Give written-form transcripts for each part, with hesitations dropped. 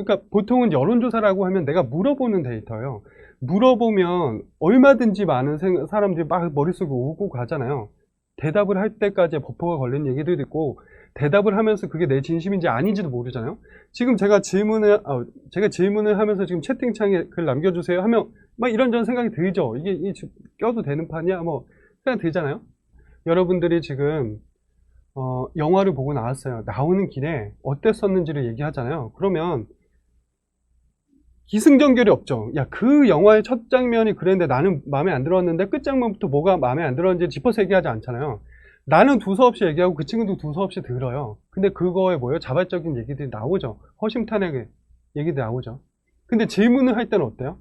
그러니까 보통은 여론조사라고 하면 내가 물어보는 데이터예요. 물어보면 얼마든지 많은 사람들이 막 머릿속에 오고 가잖아요. 대답을 할 때까지 버퍼가 걸린 얘기들도 있고, 대답을 하면서 그게 내 진심인지 아닌지도 모르잖아요. 지금 제가 질문을 하면서 지금 채팅창에 글 남겨주세요 하면 막 이런저런 생각이 들죠. 이게 껴도 되는 판이야? 뭐 생각 들잖아요. 여러분들이 지금 영화를 보고 나왔어요. 나오는 길에 어땠었는지를 얘기하잖아요. 그러면 기승전결이 없죠. 야, 그 영화의 첫 장면이 그랬는데 나는 마음에 안 들었는데 끝장면부터 뭐가 마음에 안 들었는지 짚어서 얘기하지 않잖아요. 나는 두서없이 얘기하고 그 친구도 두서없이 들어요. 근데 그거에 뭐예요? 자발적인 얘기들이 나오죠. 허심탄회하게 얘기들이 나오죠. 근데 질문을 할 때는 어때요?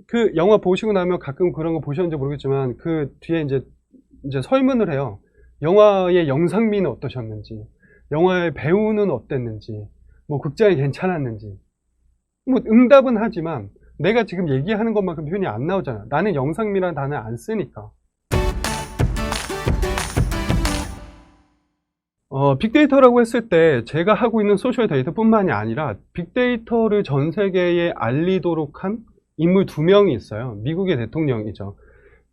그 영화 보시고 나면 가끔 그런 거 보셨는지 모르겠지만 그 뒤에 이제 설문을 해요. 영화의 영상미는 어떠셨는지, 영화의 배우는 어땠는지, 뭐 극장이 괜찮았는지. 뭐 응답은 하지만 내가 지금 얘기하는 것만큼 표현이 안 나오잖아요. 나는 영상미라는 단어를 안 쓰니까. 빅데이터라고 했을 때 제가 하고 있는 소셜 데이터뿐만이 아니라 빅데이터를 전 세계에 알리도록 한 인물 2명이 있어요. 미국의 대통령이죠.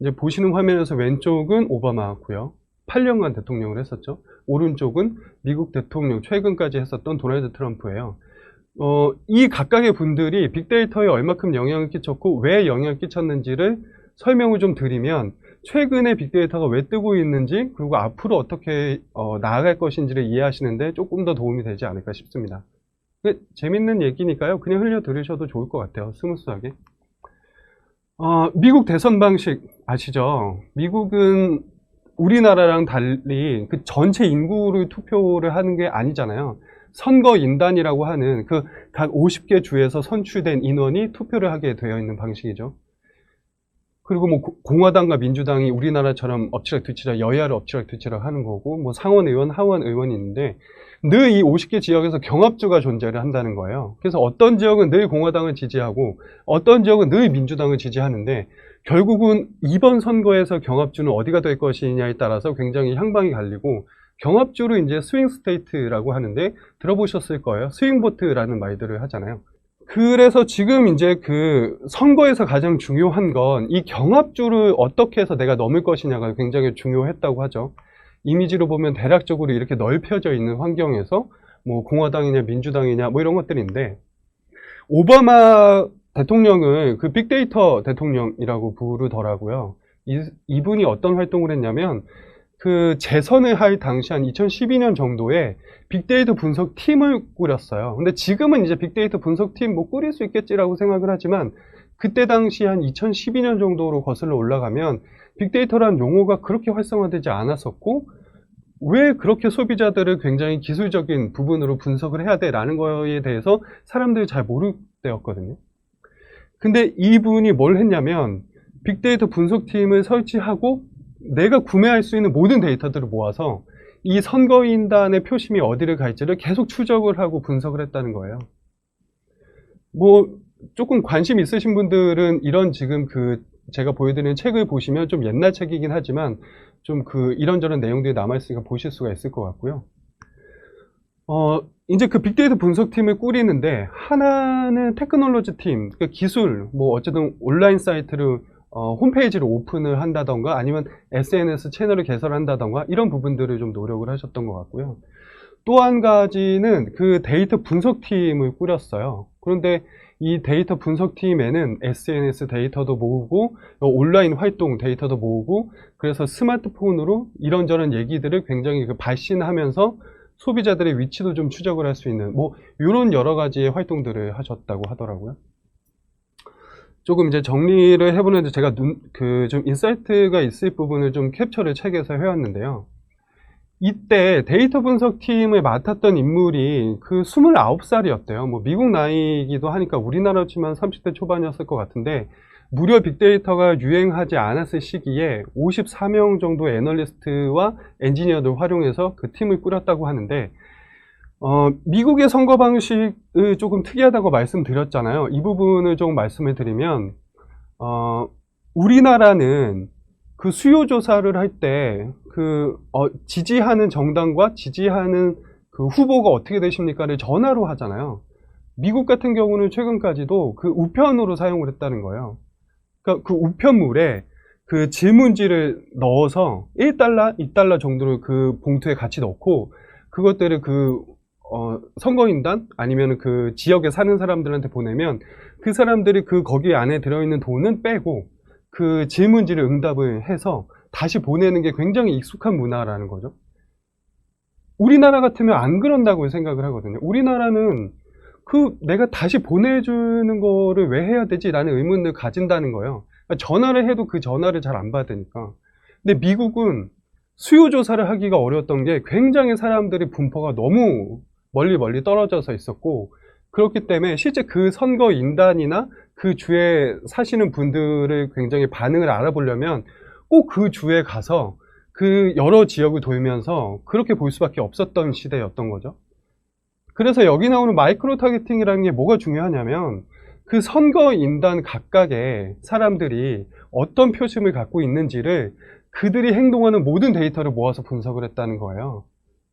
이제 보시는 화면에서 왼쪽은 오바마고요. 8년간 대통령을 했었죠. 오른쪽은 미국 대통령 최근까지 했었던 도널드 트럼프예요. 이 각각의 분들이 빅데이터에 얼마큼 영향을 끼쳤고 왜 영향을 끼쳤는지를 설명을 좀 드리면 최근에 빅데이터가 왜 뜨고 있는지 그리고 앞으로 어떻게 나아갈 것인지를 이해하시는데 조금 더 도움이 되지 않을까 싶습니다. 재밌는 얘기니까요. 그냥 흘려 들으셔도 좋을 것 같아요. 스무스하게. 미국 대선 방식 아시죠? 미국은 우리나라랑 달리 그 전체 인구를 투표를 하는 게 아니잖아요. 선거인단이라고 하는 그 각 50개 주에서 선출된 인원이 투표를 하게 되어 있는 방식이죠. 그리고 뭐 공화당과 민주당이 우리나라처럼 엎치락뒤치락 여야를 엎치락뒤치락 하는 거고 뭐 상원의원, 하원의원이 있는데 늘 이 50개 지역에서 경합주가 존재를 한다는 거예요. 그래서 어떤 지역은 늘 공화당을 지지하고 어떤 지역은 늘 민주당을 지지하는데 결국은 이번 선거에서 경합주는 어디가 될 것이냐에 따라서 굉장히 향방이 갈리고 경합주를 이제 스윙 스테이트라고 하는데 들어보셨을 거예요. 스윙보트라는 말들을 하잖아요. 그래서 지금 이제 그 선거에서 가장 중요한 건 이 경합주를 어떻게 해서 내가 넘을 것이냐가 굉장히 중요했다고 하죠. 이미지로 보면 대략적으로 이렇게 넓혀져 있는 환경에서 뭐 공화당이냐 민주당이냐 뭐 이런 것들인데 오바마 대통령을 그 빅데이터 대통령이라고 부르더라고요. 이분이 어떤 활동을 했냐면 그 재선을 할 당시 한 2012년 정도에 빅데이터 분석 팀을 꾸렸어요. 근데 지금은 이제 빅데이터 분석팀 뭐 꾸릴 수 있겠지라고 생각을 하지만 그때 당시 한 2012년 정도로 거슬러 올라가면 빅데이터라는 용어가 그렇게 활성화되지 않았었고 왜 그렇게 소비자들을 굉장히 기술적인 부분으로 분석을 해야 돼 라는 거에 대해서 사람들이 잘 모를 때였거든요. 근데 이분이 뭘 했냐면 빅데이터 분석팀을 설치하고 내가 구매할 수 있는 모든 데이터들을 모아서 이 선거인단의 표심이 어디를 갈지를 계속 추적을 하고 분석을 했다는 거예요. 뭐 조금 관심 있으신 분들은 이런 지금 그 제가 보여드리는 책을 보시면 좀 옛날 책이긴 하지만 좀 그 이런저런 내용들이 남아있으니까 보실 수가 있을 것 같고요. 이제 그 빅데이터 분석팀을 꾸리는데 하나는 테크놀로지 팀, 그러니까 기술, 뭐 어쨌든 온라인 사이트를 홈페이지를 오픈을 한다던가 아니면 SNS 채널을 개설한다던가 이런 부분들을 좀 노력을 하셨던 것 같고요. 또 한 가지는 그 데이터 분석팀을 꾸렸어요. 그런데 이 데이터 분석팀에는 SNS 데이터도 모으고 온라인 활동 데이터도 모으고 그래서 스마트폰으로 이런저런 얘기들을 굉장히 발신하면서 소비자들의 위치도 좀 추적을 할 수 있는 뭐 이런 여러 가지의 활동들을 하셨다고 하더라고요. 조금 이제 정리를 해보는데 제가 좀 인사이트가 있을 부분을 좀 캡처를 책에서 해왔는데요. 이때 데이터 분석팀을 맡았던 인물이 그 29살이었대요. 뭐 미국 나이기도 하니까 우리나라 치면 30대 초반이었을 것 같은데 무려 빅데이터가 유행하지 않았을 시기에 54명 정도의 애널리스트와 엔지니어들 활용해서 그 팀을 꾸렸다고 하는데 미국의 선거 방식을 조금 특이하다고 말씀드렸잖아요. 이 부분을 좀 말씀을 드리면 우리나라는 그 수요 조사를 할 때 그 지지하는 정당과 지지하는 그 후보가 어떻게 되십니까를 전화로 하잖아요. 미국 같은 경우는 최근까지도 그 우편으로 사용을 했다는 거예요. 그러니까 그 우편물에 그 질문지를 넣어서 1달러, 2달러 정도를 그 봉투에 같이 넣고 그것들을 그 선거인단 아니면 그 지역에 사는 사람들한테 보내면 그 사람들이 그 거기 안에 들어있는 돈은 빼고 그 질문지를 응답을 해서 다시 보내는 게 굉장히 익숙한 문화라는 거죠. 우리나라 같으면 안 그런다고 생각을 하거든요. 우리나라는 그 내가 다시 보내주는 거를 왜 해야 되지? 라는 의문을 가진다는 거예요. 그러니까 전화를 해도 그 전화를 잘 안 받으니까. 근데 미국은 수요조사를 하기가 어려웠던 게 굉장히 사람들이 분포가 너무 멀리 떨어져서 있었고, 그렇기 때문에 실제 그 선거인단이나 그 주에 사시는 분들의 굉장히 반응을 알아보려면 꼭 그 주에 가서 그 여러 지역을 돌면서 그렇게 볼 수밖에 없었던 시대였던 거죠. 그래서 여기 나오는 마이크로 타겟팅이라는 게 뭐가 중요하냐면 그 선거인단 각각의 사람들이 어떤 표심을 갖고 있는지를 그들이 행동하는 모든 데이터를 모아서 분석을 했다는 거예요.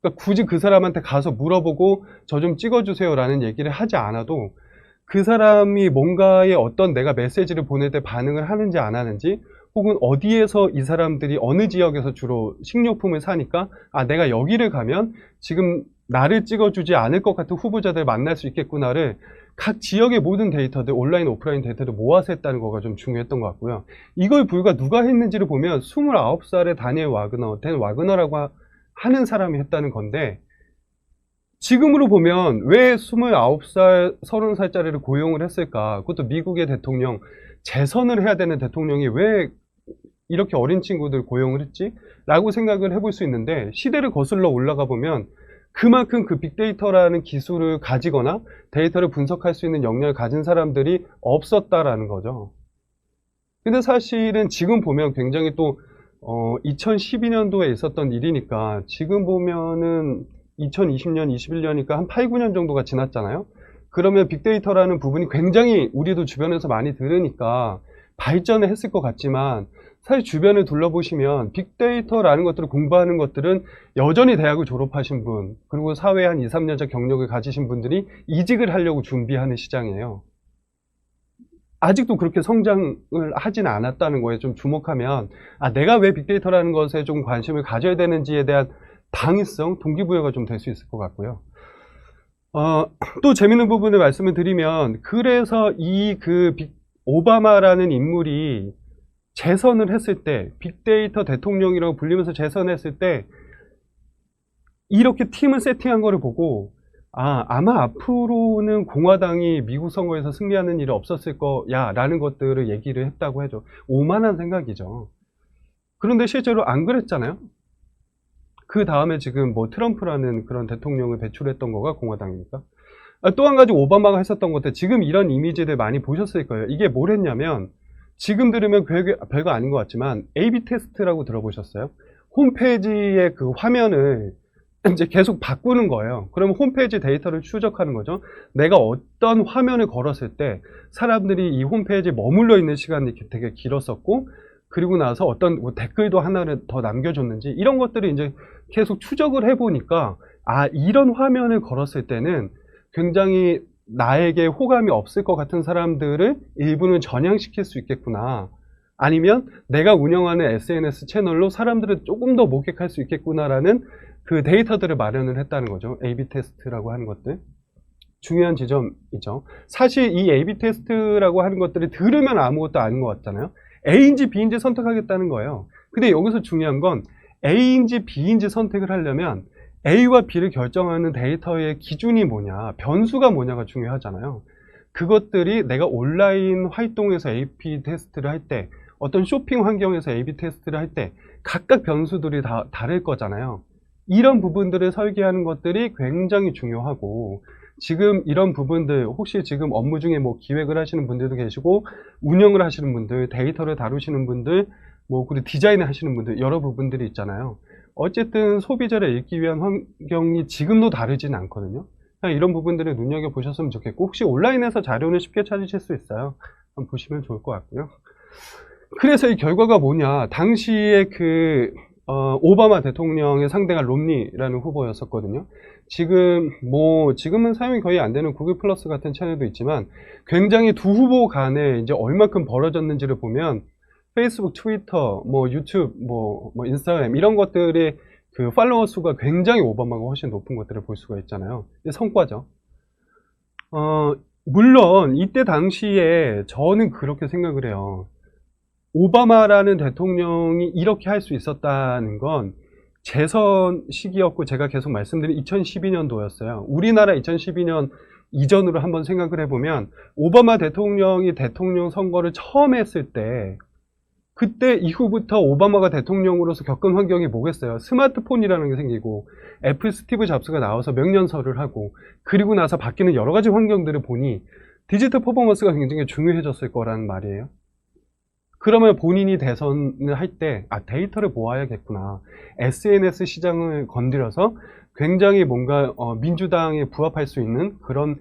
그러니까 굳이 그 사람한테 가서 물어보고 저 좀 찍어주세요 라는 얘기를 하지 않아도 그 사람이 뭔가에 어떤 내가 메시지를 보낼 때 반응을 하는지 안 하는지, 혹은 어디에서 이 사람들이 어느 지역에서 주로 식료품을 사니까 내가 여기를 가면 지금 나를 찍어주지 않을 것 같은 후보자들 만날 수 있겠구나를 각 지역의 모든 데이터들, 온라인 오프라인 데이터를 모아서 했다는 거가 좀 중요했던 것 같고요. 이걸 불과 누가 했는지를 보면 29살의 다니엘 와그너, 댄 와그너라고 하는 사람이 했다는 건데, 지금으로 보면 왜 29살, 30살짜리를 고용을 했을까? 그것도 미국의 대통령, 재선을 해야 되는 대통령이 왜 이렇게 어린 친구들 고용을 했지? 라고 생각을 해볼 수 있는데, 시대를 거슬러 올라가 보면 그만큼 그 빅데이터라는 기술을 가지거나 데이터를 분석할 수 있는 역량을 가진 사람들이 없었다라는 거죠. 근데 사실은 지금 보면 굉장히 또 2012년도에 있었던 일이니까 지금 보면은 2020년, 21년이니까 한 8, 9년 정도가 지났잖아요. 그러면 빅데이터라는 부분이 굉장히 우리도 주변에서 많이 들으니까 발전을 했을 것 같지만, 사실 주변을 둘러보시면 빅데이터라는 것들을 공부하는 것들은 여전히 대학을 졸업하신 분, 그리고 사회에 한 2, 3년차 경력을 가지신 분들이 이직을 하려고 준비하는 시장이에요. 아직도 그렇게 성장을 하진 않았다는 거에 좀 주목하면 내가 왜 빅데이터라는 것에 좀 관심을 가져야 되는지에 대한 당위성, 동기부여가 좀 될 수 있을 것 같고요. 또 재밌는 부분을 말씀을 드리면, 그래서 오바마라는 인물이 재선을 했을 때, 빅데이터 대통령이라고 불리면서 재선했을 때 이렇게 팀을 세팅한 거를 보고 아마 앞으로는 공화당이 미국 선거에서 승리하는 일이 없었을 거야 라는 것들을 얘기를 했다고 해죠. 오만한 생각이죠. 그런데 실제로 안 그랬잖아요. 그 다음에 지금 뭐 트럼프라는 그런 대통령을 배출했던 거가 공화당이니까. 또 한 가지 오바마가 했었던 것들, 지금 이런 이미지들 많이 보셨을 거예요. 이게 뭘 했냐면, 지금 들으면 별거 아닌 것 같지만 A/B 테스트라고 들어보셨어요? 홈페이지의 그 화면을 이제 계속 바꾸는 거예요. 그러면 홈페이지 데이터를 추적하는 거죠. 내가 어떤 화면을 걸었을 때 사람들이 이 홈페이지에 머물러 있는 시간이 되게 길었었고, 그리고 나서 어떤 뭐 댓글도 하나를 더 남겨줬는지, 이런 것들을 이제 계속 추적을 해보니까 이런 화면을 걸었을 때는 굉장히 나에게 호감이 없을 것 같은 사람들을 일부는 전향시킬 수 있겠구나, 아니면 내가 운영하는 SNS 채널로 사람들을 조금 더 목격할 수 있겠구나라는 그 데이터들을 마련을 했다는 거죠. A/B 테스트라고 하는 것들. 중요한 지점이죠. 사실 이 A/B 테스트라고 하는 것들을 들으면 아무것도 아닌 것 같잖아요. A인지 B인지 선택하겠다는 거예요. 근데 여기서 중요한 건 A인지 B인지 선택을 하려면 A와 B를 결정하는 데이터의 기준이 뭐냐, 변수가 뭐냐가 중요하잖아요. 그것들이 내가 온라인 활동에서 A/B 테스트를 할 때, 어떤 쇼핑 환경에서 A/B 테스트를 할 때 각각 변수들이 다 다를 거잖아요. 이런 부분들을 설계하는 것들이 굉장히 중요하고, 지금 이런 부분들, 혹시 지금 업무 중에 뭐 기획을 하시는 분들도 계시고, 운영을 하시는 분들, 데이터를 다루시는 분들, 뭐 그리고 디자인을 하시는 분들, 여러 부분들이 있잖아요. 어쨌든 소비자를 읽기 위한 환경이 지금도 다르진 않거든요. 이런 부분들을 눈여겨보셨으면 좋겠고, 혹시 온라인에서 자료는 쉽게 찾으실 수 있어요. 한번 보시면 좋을 것 같고요. 그래서 이 결과가 뭐냐, 당시에 그 오바마 대통령의 상대가 롬니라는 후보였었거든요. 지금은 사용이 거의 안 되는 구글 플러스 같은 채널도 있지만 굉장히 두 후보 간에 이제 얼마큼 벌어졌는지를 보면 페이스북, 트위터, 유튜브, 인스타그램 이런 것들의 그 팔로워 수가 굉장히 오바마가 훨씬 높은 것들을 볼 수가 있잖아요. 이게 성과죠. 물론 이때 당시에 저는 그렇게 생각을 해요. 오바마라는 대통령이 이렇게 할 수 있었다는 건 재선 시기였고 제가 계속 말씀드린 2012년도였어요. 우리나라 2012년 이전으로 한번 생각을 해보면 오바마 대통령이 대통령 선거를 처음 했을 때 그때 이후부터 오바마가 대통령으로서 겪은 환경이 뭐겠어요? 스마트폰이라는 게 생기고 애플 스티브 잡스가 나와서 명령서를 하고 그리고 나서 바뀌는 여러 가지 환경들을 보니 디지털 퍼포먼스가 굉장히 중요해졌을 거라는 말이에요. 그러면 본인이 대선을 할 때 데이터를 모아야겠구나. SNS 시장을 건드려서 굉장히 뭔가 민주당에 부합할 수 있는 그런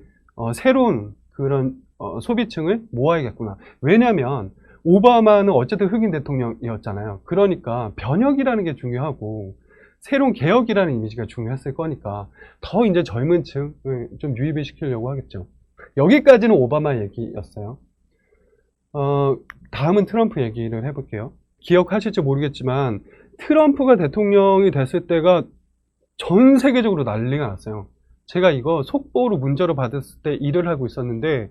새로운 그런 소비층을 모아야겠구나. 왜냐하면 오바마는 어쨌든 흑인 대통령이었잖아요. 그러니까 변혁이라는 게 중요하고 새로운 개혁이라는 이미지가 중요했을 거니까 더 이제 젊은 층을 좀 유입을 시키려고 하겠죠. 여기까지는 오바마 얘기였어요. 다음은 트럼프 얘기를 해볼게요. 기억하실지 모르겠지만 트럼프가 대통령이 됐을 때가 전 세계적으로 난리가 났어요. 제가 이거 속보로 문자로 받았을 때 일을 하고 있었는데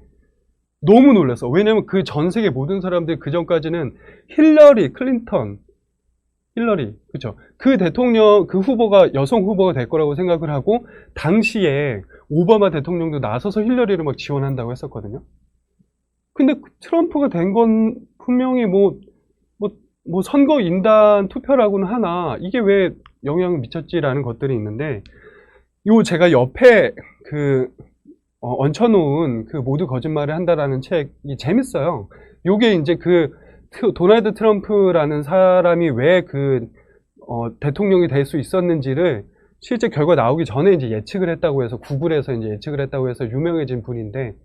너무 놀랐어. 왜냐면 그 전 세계 모든 사람들이 그 전까지는 힐러리 그쵸? 그 대통령, 그 후보가 여성 후보가 될 거라고 생각을 하고 당시에 오바마 대통령도 나서서 힐러리를 막 지원한다고 했었거든요. 근데 트럼프가 된 건 분명히 선거 인단 투표라고는 하나 이게 왜 영향을 미쳤지라는 것들이 있는데 제가 옆에 얹혀놓은 그 모두 거짓말을 한다라는 책이 재밌어요. 요게 이제 도널드 트럼프라는 사람이 왜 대통령이 될 수 있었는지를 실제 결과 나오기 전에 이제 예측을 했다고 해서 구글에서 이제 예측을 했다고 해서 유명해진 분인데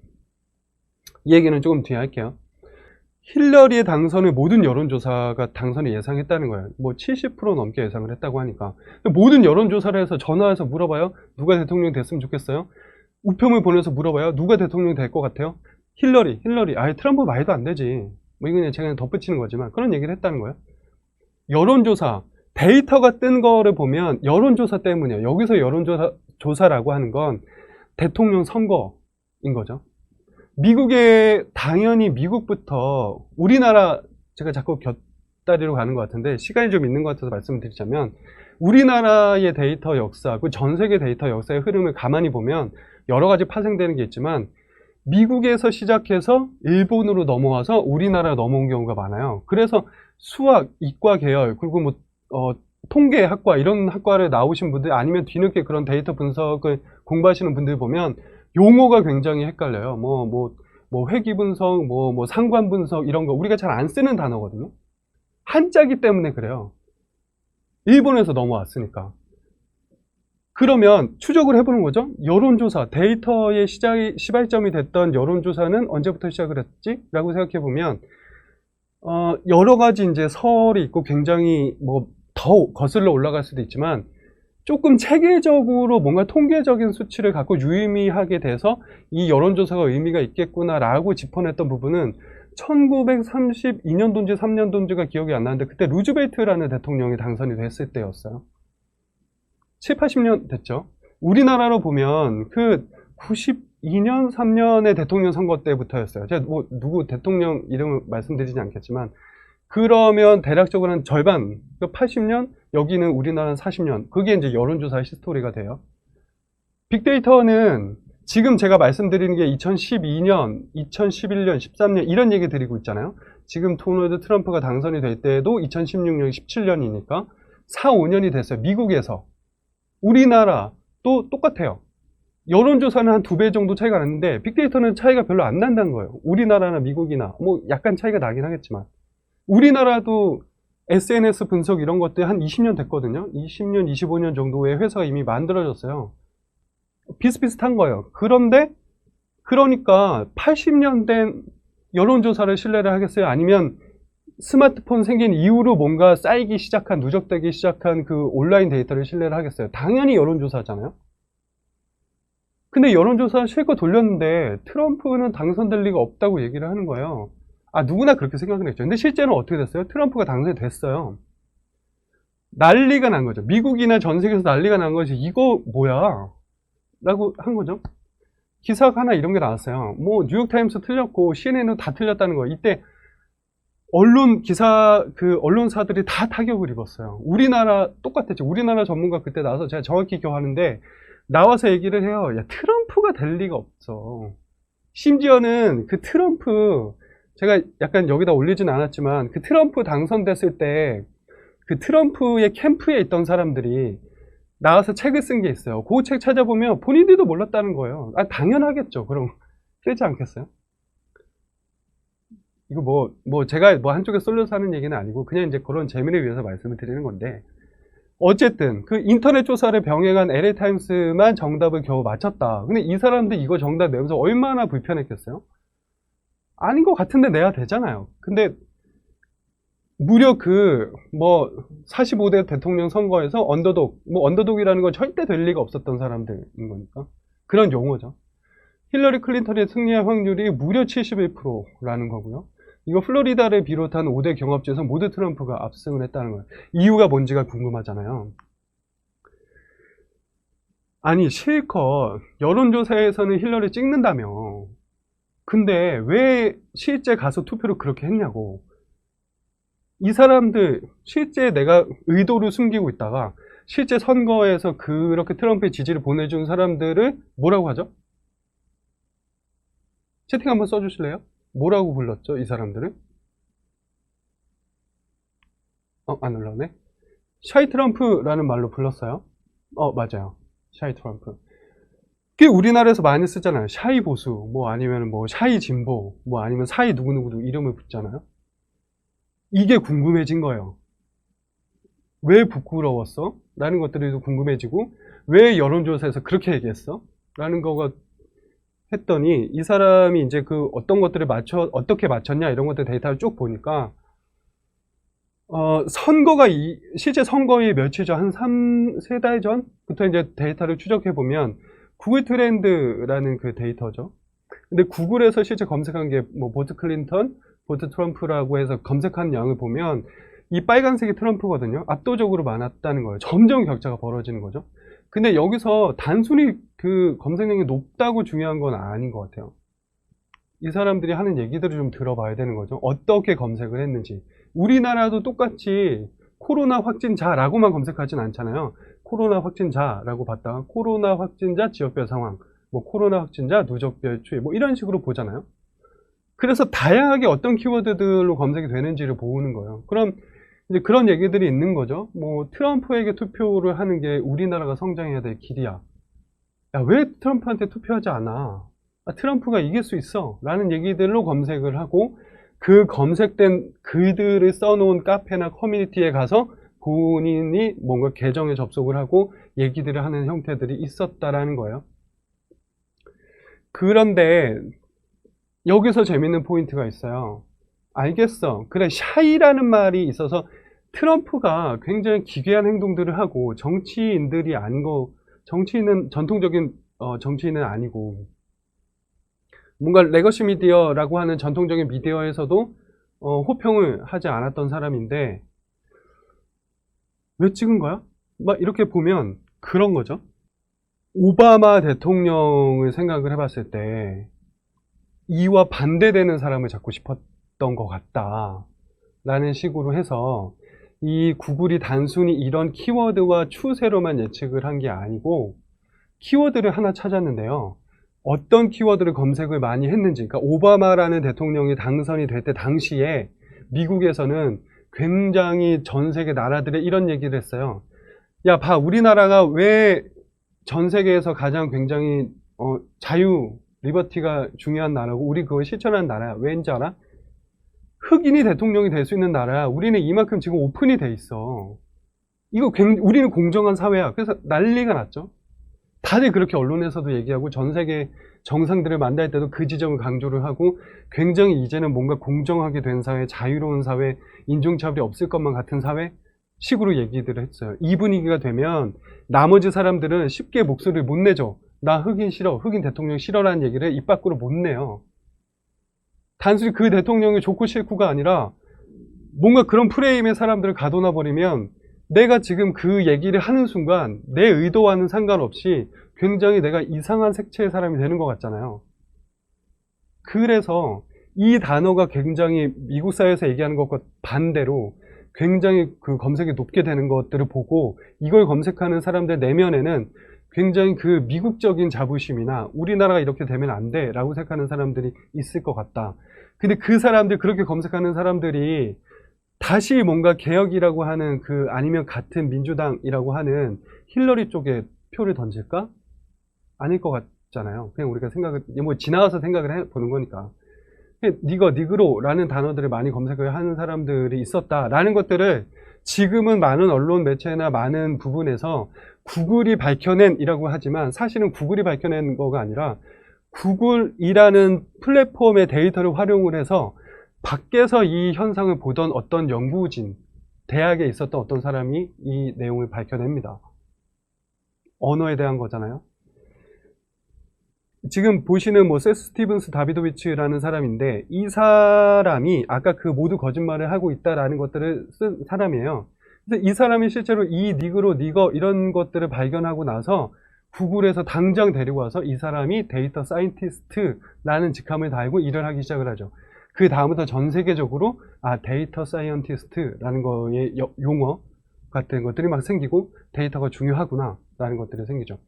이 얘기는 조금 뒤에 할게요. 힐러리의 당선을 모든 여론조사가 당선을 예상했다는 거예요. 70% 넘게 예상을 했다고 하니까. 모든 여론조사를 해서 전화해서 물어봐요. 누가 대통령 됐으면 좋겠어요? 우편을 보내서 물어봐요. 누가 대통령 될 것 같아요? 힐러리. 트럼프 말도 안 되지. 이건 제가 그냥 덧붙이는 거지만 그런 얘기를 했다는 거예요. 여론조사, 데이터가 뜬 거를 보면 여론조사 때문이에요. 여기서 여론조사라고 하는 건 대통령 선거인 거죠. 당연히 미국부터 우리나라, 제가 자꾸 곁다리로 가는 것 같은데 시간이 좀 있는 것 같아서 말씀드리자면 우리나라의 데이터 역사, 전 세계 데이터 역사의 흐름을 가만히 보면 여러 가지 파생되는 게 있지만 미국에서 시작해서 일본으로 넘어와서 우리나라로 넘어온 경우가 많아요. 그래서 수학, 이과 계열, 그리고 통계학과 이런 학과를 나오신 분들 아니면 뒤늦게 그런 데이터 분석을 공부하시는 분들 보면 용어가 굉장히 헷갈려요. 회귀 분석, 상관 분석 이런 거 우리가 잘 안 쓰는 단어거든요. 한자기 때문에 그래요. 일본에서 넘어왔으니까. 그러면 추적을 해보는 거죠. 여론조사, 데이터의 시발점이 됐던 여론조사는 언제부터 시작을 했지? 라고 생각해보면 여러 가지 이제 설이 있고 굉장히 더 거슬러 올라갈 수도 있지만 조금 체계적으로 뭔가 통계적인 수치를 갖고 유의미하게 돼서 이 여론조사가 의미가 있겠구나라고 짚어냈던 부분은 1932년도인지 3년도인지가 기억이 안 나는데 그때 루즈벨트라는 대통령이 당선이 됐을 때였어요. 7, 80년 됐죠. 우리나라로 보면 92년, 3년의 대통령 선거 때부터였어요. 제가 누구 대통령 이름을 말씀드리지 않겠지만 그러면 대략적으로 한 절반, 80년, 여기는 우리나라는 40년. 그게 이제 여론조사 히스토리가 돼요. 빅데이터는 지금 제가 말씀드리는 게 2012년, 2011년, 13년 이런 얘기 드리고 있잖아요. 지금 도널드 트럼프가 당선이 될 때도 2016년, 17년이니까 4, 5년이 됐어요. 미국에서. 우리나라도 똑같아요. 여론조사는 한 2배 정도 차이가 나는데 빅데이터는 차이가 별로 안 난다는 거예요. 우리나라나 미국이나 약간 차이가 나긴 하겠지만 우리나라도 SNS 분석 이런 것들 한 20년 됐거든요. 20년, 25년 정도의 회사가 이미 만들어졌어요. 비슷비슷한 거예요. 그러니까 80년 된 여론조사를 신뢰를 하겠어요? 아니면 스마트폰 생긴 이후로 뭔가 쌓이기 시작한, 누적되기 시작한 그 온라인 데이터를 신뢰를 하겠어요? 당연히 여론조사잖아요? 근데 여론조사 실컷 돌렸는데 트럼프는 당선될 리가 없다고 얘기를 하는 거예요. 누구나 그렇게 생각을 했죠. 근데 실제로는 어떻게 됐어요? 트럼프가 당선이 됐어요. 난리가 난 거죠. 미국이나 전 세계에서 난리가 난 거지. 이거 뭐야? 라고 한 거죠. 기사가 하나 이런 게 나왔어요. 뭐 뉴욕타임스 틀렸고 CNN은 다 틀렸다는 거예요. 이때 언론사들이 다 타격을 입었어요. 우리나라 똑같았죠. 우리나라 전문가 그때 나와서 제가 정확히 기억하는데 나와서 얘기를 해요. 야, 트럼프가 될 리가 없어. 심지어는 그 트럼프, 제가 약간 여기다 올리진 않았지만 그 트럼프 당선됐을 때 그 트럼프의 캠프에 있던 사람들이 나와서 책을 쓴 게 있어요. 그 책 찾아보면 본인들도 몰랐다는 거예요. 당연하겠죠. 그럼 그렇지 않겠어요? 이거 제가 한쪽에 쏠려서 하는 얘기는 아니고 그냥 이제 그런 재미를 위해서 말씀을 드리는 건데, 어쨌든 그 인터넷 조사를 병행한 LA타임스만 정답을 겨우 맞췄다. 근데 이 사람들 이거 정답 내면서 얼마나 불편했겠어요? 아닌 것 같은데 내야 되잖아요. 근데 무려 45대 대통령 선거에서 언더독이라는 건 절대 될 리가 없었던 사람들인 거니까. 그런 용어죠. 힐러리 클린턴의 승리할 확률이 무려 71%라는 거고요. 이거 플로리다를 비롯한 5대 경합지에서 모두 트럼프가 압승을 했다는 거예요. 이유가 뭔지가 궁금하잖아요. 아니, 실컷 여론조사에서는 힐러리 찍는다며. 근데 왜 실제 가서 투표를 그렇게 했냐고. 이 사람들 실제 내가 의도를 숨기고 있다가 실제 선거에서 그렇게 트럼프의 지지를 보내준 사람들을 뭐라고 하죠? 채팅 한번 써주실래요? 뭐라고 불렀죠, 이 사람들을? 안 올라오네. 샤이 트럼프라는 말로 불렀어요. 맞아요. 샤이 트럼프. 꽤 우리나라에서 많이 쓰잖아요. 샤이 보수, 아니면 샤이 진보, 아니면 사이 누구누구 이름을 붙잖아요. 이게 궁금해진 거예요. 왜 부끄러웠어? 라는 것들이 궁금해지고, 왜 여론조사에서 그렇게 얘기했어? 라는 거가 했더니, 이 사람이 이제 어떤 것들을 어떻게 맞췄냐, 이런 것들 데이터를 쭉 보니까, 실제 선거의 며칠 전, 한 3-4달 전부터 이제 데이터를 추적해보면, 구글 트렌드라는 그 데이터죠. 근데 구글에서 실제 검색한 게, 보트 클린턴, 보트 트럼프라고 해서 검색한 양을 보면, 이 빨간색이 트럼프거든요. 압도적으로 많았다는 거예요. 점점 격차가 벌어지는 거죠. 근데 여기서 단순히 그 검색량이 높다고 중요한 건 아닌 것 같아요. 이 사람들이 하는 얘기들을 좀 들어봐야 되는 거죠. 어떻게 검색을 했는지. 우리나라도 똑같이 코로나 확진자라고만 검색하진 않잖아요. 코로나 확진자라고 봤다가 코로나 확진자 지역별 상황, 코로나 확진자 누적별 추이, 이런 식으로 보잖아요. 그래서 다양하게 어떤 키워드들로 검색이 되는지를 보는 거예요. 그럼 이제 그런 얘기들이 있는 거죠. 트럼프에게 투표를 하는 게 우리나라가 성장해야 될 길이야. 야, 왜 트럼프한테 투표하지 않아? 트럼프가 이길 수 있어. 라는 얘기들로 검색을 하고, 그 검색된 글들을 써놓은 카페나 커뮤니티에 가서 본인이 뭔가 계정에 접속을 하고 얘기들을 하는 형태들이 있었다라는 거예요. 그런데 여기서 재밌는 포인트가 있어요. 알겠어. 그래, 샤이라는 말이 있어서 트럼프가 굉장히 기괴한 행동들을 하고 정치인들이 아니고, 정치인은 전통적인 정치인은 아니고, 뭔가 레거시 미디어라고 하는 전통적인 미디어에서도 호평을 하지 않았던 사람인데 왜 찍은 거야? 이렇게 보면 그런 거죠. 오바마 대통령을 생각을 해봤을 때 이와 반대되는 사람을 잡고 싶었던 것 같다 라는 식으로 해서, 이 구글이 단순히 이런 키워드와 추세로만 예측을 한 게 아니고 키워드를 하나 찾았는데요. 어떤 키워드를 검색을 많이 했는지, 그러니까 오바마라는 대통령이 당선이 될 때 당시에 미국에서는 굉장히 전 세계 나라들의 이런 얘기를 했어요. 야, 봐, 우리나라가 왜 전 세계에서 가장 굉장히 자유, 리버티가 중요한 나라고 우리 그걸 실천하는 나라야. 왠지 알아? 흑인이 대통령이 될 수 있는 나라야. 우리는 이만큼 지금 오픈이 돼 있어. 우리는 공정한 사회야. 그래서 난리가 났죠. 다들 그렇게 언론에서도 얘기하고 전 세계 정상들을 만날 때도 그 지점을 강조를 하고 굉장히 이제는 뭔가 공정하게 된 사회, 자유로운 사회, 인종차별이 없을 것만 같은 사회 식으로 얘기들을 했어요. 이 분위기가 되면 나머지 사람들은 쉽게 목소리를 못 내죠. 나 흑인 싫어, 흑인 대통령 싫어라는 얘기를 입 밖으로 못 내요. 단순히 그 대통령이 좋고 싫고가 아니라 뭔가 그런 프레임의 사람들을 가둬놔 버리면 내가 지금 그 얘기를 하는 순간 내 의도와는 상관없이 굉장히 내가 이상한 색채의 사람이 되는 것 같잖아요. 그래서 이 단어가 굉장히 미국 사회에서 얘기하는 것과 반대로 굉장히 그 검색이 높게 되는 것들을 보고 이걸 검색하는 사람들 내면에는 굉장히 그 미국적인 자부심이나 우리나라가 이렇게 되면 안 돼 라고 생각하는 사람들이 있을 것 같다. 근데 그 사람들, 그렇게 검색하는 사람들이 다시 뭔가 개혁이라고 하는 그 아니면 같은 민주당이라고 하는 힐러리 쪽에 표를 던질까? 아닐 것 같잖아요. 그냥 우리가 생각을, 뭐 지나가서 생각을 해보는 거니까. 니그로라는 단어들을 많이 검색을 하는 사람들이 있었다라는 것들을 지금은 많은 언론 매체나 많은 부분에서 구글이 밝혀낸이라고 하지만 사실은 구글이 밝혀낸 거가 아니라 구글이라는 플랫폼의 데이터를 활용을 해서 밖에서 이 현상을 보던 어떤 연구진, 대학에 있었던 어떤 사람이 이 내용을 밝혀냅니다. 언어에 대한 거잖아요. 지금 보시는 뭐 세스 스티븐스 다비도비치라는 사람인데 이 사람이 아까 그 모두 거짓말을 하고 있다라는 것들을 쓴 사람이에요. 그래서 이 사람이 실제로 이 니그로, 니거 이런 것들을 발견하고 나서 구글에서 당장 데리고 와서 이 사람이 데이터 사이언티스트라는 직함을 달고 일을 하기 시작을 하죠. 그 다음부터 전 세계적으로 데이터 사이언티스트라는 거의 용어 같은 것들이 막 생기고 데이터가 중요하구나 라는 것들이 생기죠.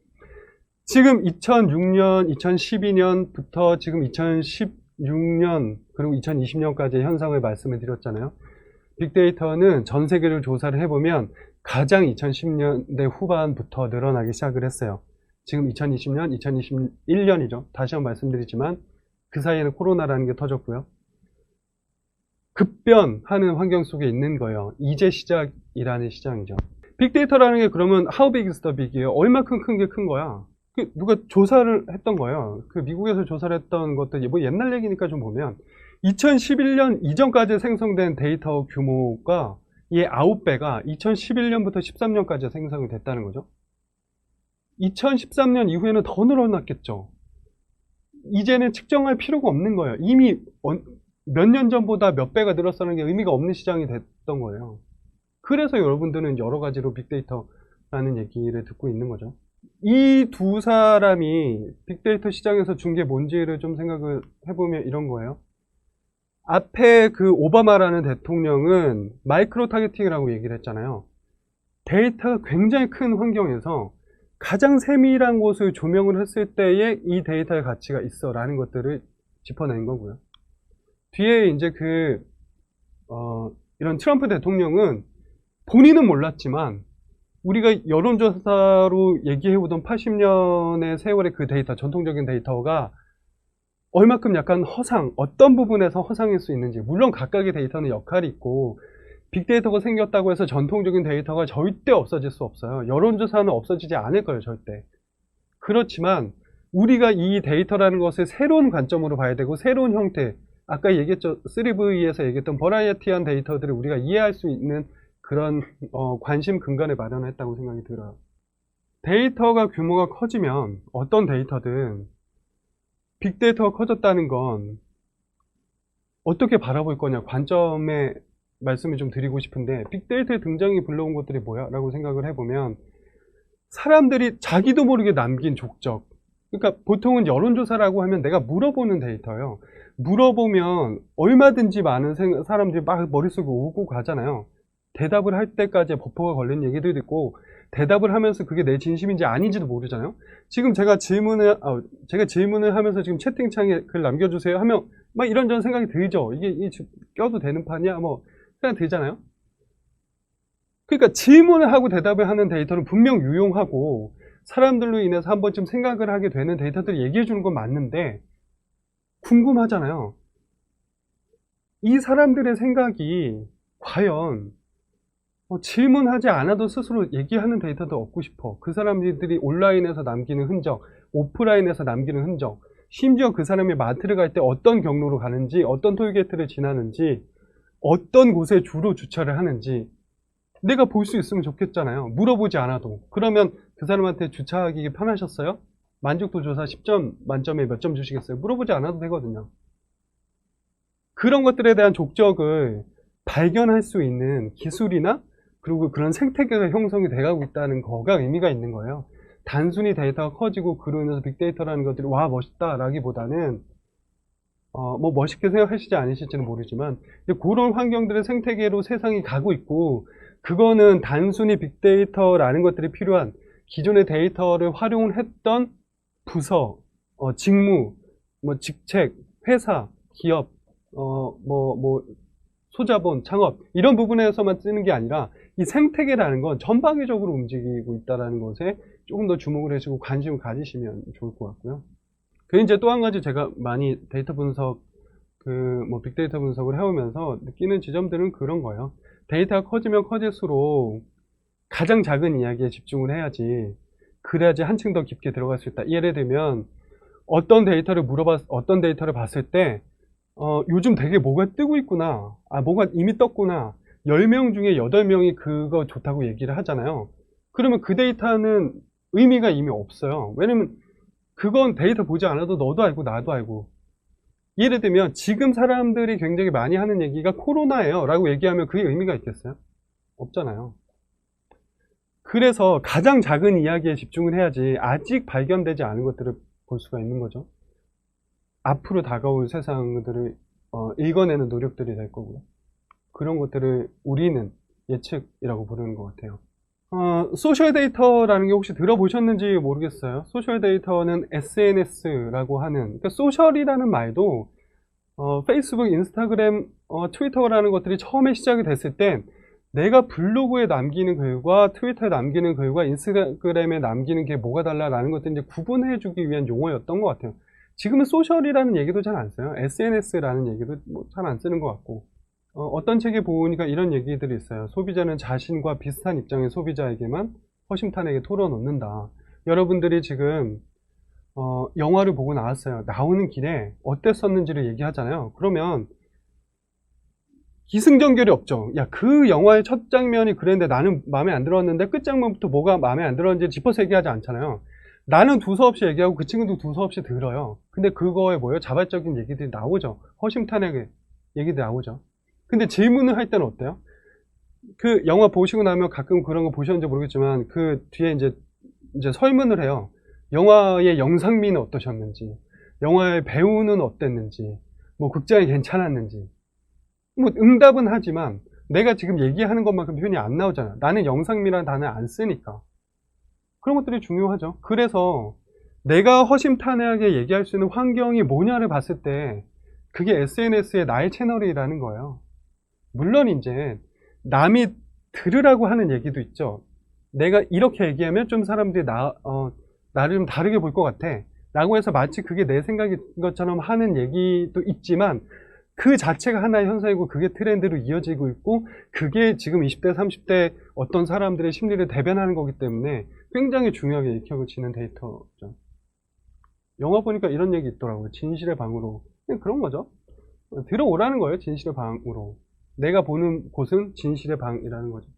지금 2006년, 2012년부터 지금 2016년 그리고 2020년까지의 현상을 말씀을 드렸잖아요. 빅데이터는 전 세계를 조사를 해보면 가장 2010년대 후반부터 늘어나기 시작을 했어요. 지금 2020년, 2021년이죠. 다시 한번 말씀드리지만 그 사이에는 코로나라는 게 터졌고요. 급변하는 환경 속에 있는 거예요. 이제 시작이라는 시장이죠. 빅데이터라는 게 그러면 how big is the big이에요? 얼마큼 큰 게 큰 거야? 누가 조사를 했던 거예요. 그 미국에서 조사를 했던 것들, 뭐 옛날 얘기니까 좀 보면 2011년 이전까지 생성된 데이터 규모가 이 9배가 2011년부터 13년까지 생성이 됐다는 거죠. 2013년 이후에는 더 늘어났겠죠. 이제는 측정할 필요가 없는 거예요. 이미 몇 년 전보다 몇 배가 늘었다는 게 의미가 없는 시장이 됐던 거예요. 그래서 여러분들은 여러 가지로 빅데이터라는 얘기를 듣고 있는 거죠. 이 두 사람이 빅데이터 시장에서 준 게 뭔지를 좀 생각을 해보면 이런 거예요. 앞에 그 오바마라는 대통령은 마이크로 타겟팅이라고 얘기를 했잖아요. 데이터가 굉장히 큰 환경에서 가장 세밀한 곳을 조명을 했을 때에 이 데이터의 가치가 있어 라는 것들을 짚어낸 거고요. 뒤에 이제 이런 트럼프 대통령은 본인은 몰랐지만 우리가 여론조사로 얘기해오던 80년의 세월의 그 데이터, 전통적인 데이터가 얼마큼 약간 어떤 부분에서 허상일 수 있는지, 물론 각각의 데이터는 역할이 있고 빅데이터가 생겼다고 해서 전통적인 데이터가 절대 없어질 수 없어요. 여론조사는 없어지지 않을 거예요, 절대. 그렇지만 우리가 이 데이터라는 것을 새로운 관점으로 봐야 되고 새로운 형태, 아까 얘기했죠, 3V에서 얘기했던 버라이어티한 데이터들을 우리가 이해할 수 있는 그런 관심 근간을 마련했다고 생각이 들어요. 데이터가 규모가 커지면 어떤 데이터든 빅데이터가 커졌다는 건 어떻게 바라볼 거냐 관점에 말씀을 좀 드리고 싶은데, 빅데이터의 등장이 불러온 것들이 뭐야? 라고 생각을 해보면 사람들이 자기도 모르게 남긴 족적, 그러니까 보통은 여론조사라고 하면 내가 물어보는 데이터예요. 물어보면 얼마든지 많은 사람들이 막 머릿속에 오고 가잖아요. 대답을 할 때까지 버퍼가 걸린 얘기도 있고 대답을 하면서 그게 내 진심인지 아닌지도 모르잖아요. 지금 제가 질문을 하면서 지금 채팅창에 글 남겨주세요 하면 막 이런저런 생각이 들죠. 이게 껴도 되는 판이야? 뭐 생각 들잖아요. 그러니까 질문을 하고 대답을 하는 데이터는 분명 유용하고 사람들로 인해서 한 번쯤 생각을 하게 되는 데이터들을 얘기해 주는 건 맞는데 궁금하잖아요. 이 사람들의 생각이 과연 질문하지 않아도 스스로 얘기하는 데이터도 얻고 싶어. 그 사람들이 온라인에서 남기는 흔적, 오프라인에서 남기는 흔적, 심지어 그 사람이 마트를 갈 때 어떤 경로로 가는지, 어떤 톨게이트를 지나는지, 어떤 곳에 주로 주차를 하는지 내가 볼 수 있으면 좋겠잖아요. 물어보지 않아도. 그러면 그 사람한테 주차하기 편하셨어요? 만족도 조사 10점 만점에 몇 점 주시겠어요? 물어보지 않아도 되거든요. 그런 것들에 대한 족적을 발견할 수 있는 기술이나 그리고 그런 생태계가 형성이 돼가고 있다는 거가 의미가 있는 거예요. 단순히 데이터가 커지고 그로 인해서 빅데이터라는 것들이 와 멋있다 라기보다는 뭐 멋있게 생각하시지 않으실지는 모르지만 그런 환경들의 생태계로 세상이 가고 있고 그거는 단순히 빅데이터라는 것들이 필요한 기존의 데이터를 활용을 했던 부서, 직무, 뭐 직책, 회사, 기업, 소자본, 창업 이런 부분에서만 쓰는 게 아니라 이 생태계라는 건 전방위적으로 움직이고 있다는 것에 조금 더 주목을 하시고 관심을 가지시면 좋을 것 같고요. 그 이제 또 한 가지 제가 많이 데이터 분석, 빅데이터 분석을 해오면서 느끼는 지점들은 그런 거예요. 데이터가 커지면 커질수록 가장 작은 이야기에 집중을 해야지. 그래야지 한층 더 깊게 들어갈 수 있다. 예를 들면 어떤 데이터를 봤을 때 요즘 되게 뭐가 뜨고 있구나. 뭐가 이미 떴구나. 10명 중에 8명이 그거 좋다고 얘기를 하잖아요. 그러면 그 데이터는 의미가 이미 없어요. 왜냐면 그건 데이터 보지 않아도 너도 알고 나도 알고. 예를 들면 지금 사람들이 굉장히 많이 하는 얘기가 코로나예요 라고 얘기하면 그게 의미가 있겠어요? 없잖아요. 그래서 가장 작은 이야기에 집중을 해야지 아직 발견되지 않은 것들을 볼 수가 있는 거죠. 앞으로 다가올 세상들을 읽어내는 노력들이 될 거고요. 그런 것들을 우리는 예측이라고 부르는 것 같아요. 소셜 데이터라는 게 혹시 들어보셨는지 모르겠어요. 소셜 데이터는 SNS라고 하는, 그러니까 소셜이라는 말도 페이스북, 인스타그램, 트위터라는 것들이 처음에 시작이 됐을 땐 내가 블로그에 남기는 글과 트위터에 남기는 글과 인스타그램에 남기는 게 뭐가 달라라는 것들 이제 구분해주기 위한 용어였던 것 같아요. 지금은 소셜이라는 얘기도 잘 안 써요. SNS라는 얘기도 잘 안 쓰는 것 같고. 어떤 책에 보니까 이런 얘기들이 있어요. 소비자는 자신과 비슷한 입장의 소비자에게만 허심탄회하게 털어놓는다. 여러분들이 지금 영화를 보고 나왔어요. 나오는 길에 어땠었는지를 얘기하잖아요. 그러면 기승전결이 없죠. 야, 그 영화의 첫 장면이 그랬는데 나는 마음에 안 들었는데 끝장면부터 뭐가 마음에 안 들었는지 짚어서 얘기하지 않잖아요. 나는 두서없이 얘기하고 그 친구도 두서없이 들어요. 근데 그거에 뭐예요? 자발적인 얘기들이 나오죠. 허심탄회하게 얘기들이 나오죠. 근데 질문을 할 때는 어때요? 그 영화 보시고 나면 가끔 그런 거 보셨는지 모르겠지만 그 뒤에 이제 설문을 해요. 영화의 영상미는 어떠셨는지, 영화의 배우는 어땠는지, 뭐 극장이 괜찮았는지. 뭐 응답은 하지만 내가 지금 얘기하는 것만큼 표현이 안 나오잖아. 나는 영상미라는 단어를 안 쓰니까. 그런 것들이 중요하죠. 그래서 내가 허심탄회하게 얘기할 수 있는 환경이 뭐냐를 봤을 때 그게 SNS의 나의 채널이라는 거예요. 물론 이제 남이 들으라고 하는 얘기도 있죠. 내가 이렇게 얘기하면 좀 사람들이 나를 좀 다르게 볼 것 같아 라고 해서 마치 그게 내 생각인 것처럼 하는 얘기도 있지만 그 자체가 하나의 현상이고 그게 트렌드로 이어지고 있고 그게 지금 20대 30대 어떤 사람들의 심리를 대변하는 거기 때문에 굉장히 중요하게 익혀지는 데이터죠. 영화 보니까 이런 얘기 있더라고요. 진실의 방으로. 그냥 그런 거죠. 들어오라는 거예요. 진실의 방으로. 내가 보는 곳은 진실의 방이라는 거죠.